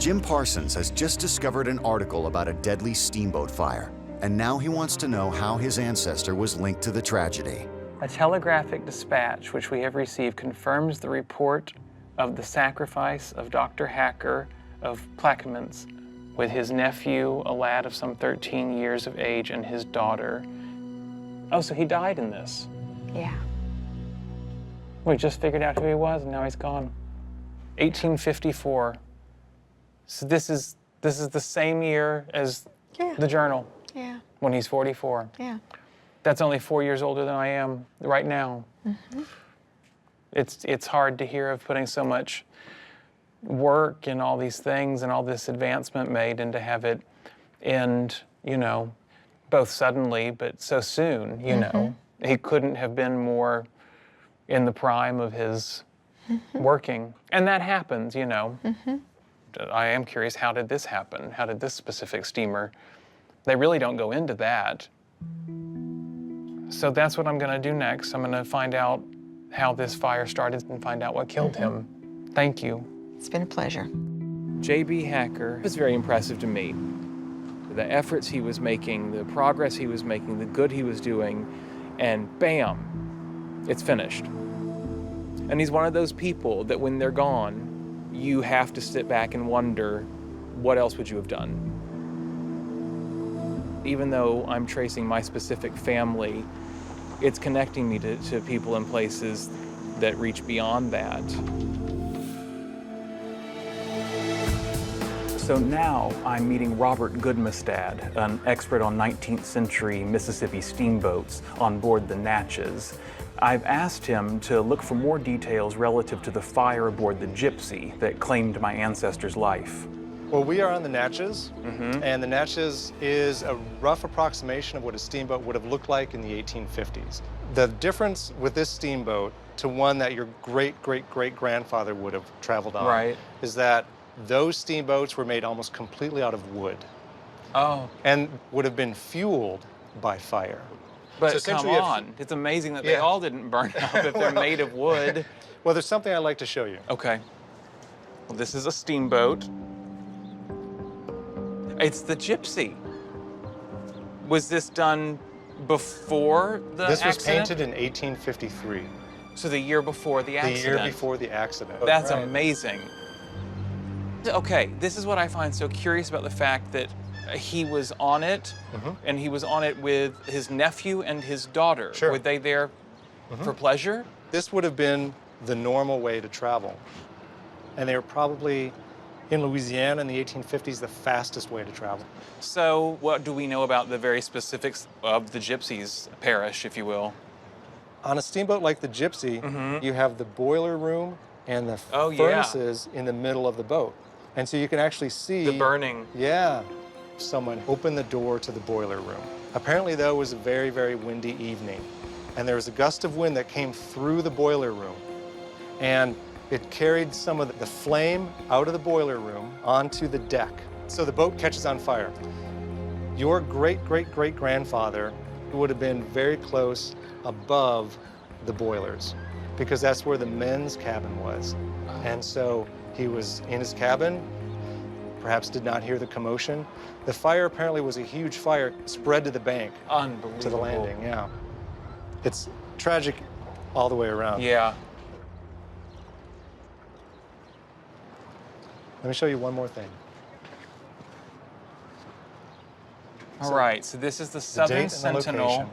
Jim Parsons has just discovered an article about a deadly steamboat fire, and now he wants to know how his ancestor was linked to the tragedy. A telegraphic dispatch which we have received confirms the report of the sacrifice of Dr. Hacker of Plaquemines with his nephew, a lad of some 13 years of age, and his daughter. Oh, so he died in this? Yeah. We just figured out who he was, and now he's gone. 1854. So this is the same year as the journal. Yeah. When he's 44. Yeah. That's only 4 years older than I am right now. Mm-hmm. It's hard to hear of putting so much work and all these things and all this advancement made, and to have it end, you know, both suddenly but so soon, you know. He couldn't have been more in the prime of his working. And that happens, you know. I am curious, how did this happen? How did this specific steamer? They really don't go into that. So that's what I'm gonna do next. I'm gonna find out how this fire started and find out what killed him. Thank you. It's been a pleasure. J.B. Hacker was very impressive to me. The efforts he was making, the progress he was making, the good he was doing, and bam, it's finished. And he's one of those people that when they're gone, you have to sit back and wonder, what else would you have done? Even though I'm tracing my specific family, it's connecting me to people and places that reach beyond that. So now I'm meeting Robert Goodmastad, an expert on 19th century Mississippi steamboats on board the Natchez. I've asked him to look for more details relative to the fire aboard the Gypsy that claimed my ancestor's life. Well, we are on the Natchez, and the Natchez is a rough approximation of what a steamboat would have looked like in the 1850s. The difference with this steamboat to one that your great-great-great-grandfather would have traveled on is that those steamboats were made almost completely out of wood. Oh. And would have been fueled by fire. But so come on, it's amazing that they all didn't burn up if they're made of wood. Well, there's something I'd like to show you. Okay. Well, this is a steamboat. It's the Gypsy. Was this done before the accident? This was painted in 1853. So the year before the accident? The year before the accident. That's amazing. Okay, this is what I find so curious about the fact that he was on it, and he was on it with his nephew and his daughter. Sure. Were they there for pleasure? This would have been the normal way to travel. And they were probably, in Louisiana in the 1850s, the fastest way to travel. So what do we know about the very specifics of the Gypsy's parish, if you will? On a steamboat like the Gypsy, you have the boiler room and the furnaces in the middle of the boat. And so you can actually see the burning. Yeah. Someone opened the door to the boiler room. Apparently, though, it was a very, very windy evening. And there was a gust of wind that came through the boiler room. And it carried some of the flame out of the boiler room onto the deck. So the boat catches on fire. Your great-great-great-grandfather would have been very close above the boilers, because that's where the men's cabin was. And so he was in his cabin, perhaps did not hear the commotion. The fire apparently was a huge fire, spread to the bank. Unbelievable. To the landing, yeah. It's tragic all the way around. Yeah. Let me show you one more thing. All right, so this is the Southern Sentinel,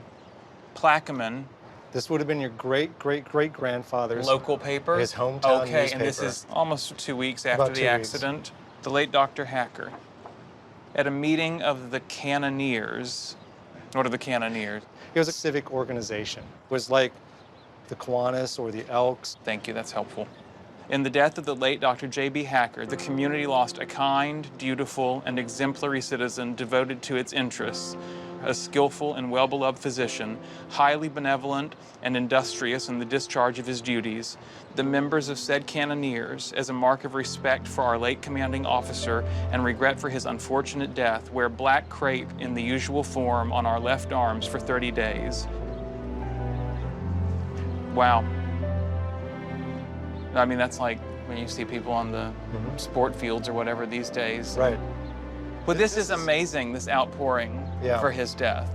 Plaquemine. This would have been your great-great-great-grandfather's local paper? His hometown newspaper. Okay, and this is almost 2 weeks after the accident. The late Dr. Hacker, at a meeting of the Cannoneers. What are the Cannoneers? It was a civic organization. It was like the Kiwanis or the Elks. Thank you, that's helpful. In the death of the late Dr. J.B. Hacker, the community lost a kind, dutiful, and exemplary citizen devoted to its interests, a skillful and well-beloved physician, highly benevolent and industrious in the discharge of his duties. The members of said Cannoneers, as a mark of respect for our late commanding officer and regret for his unfortunate death, wear black crape in the usual form on our left arms for 30 days. Wow. I mean, that's like when you see people on the sport fields or whatever these days. Right. But this is amazing, this outpouring Yeah. for his death.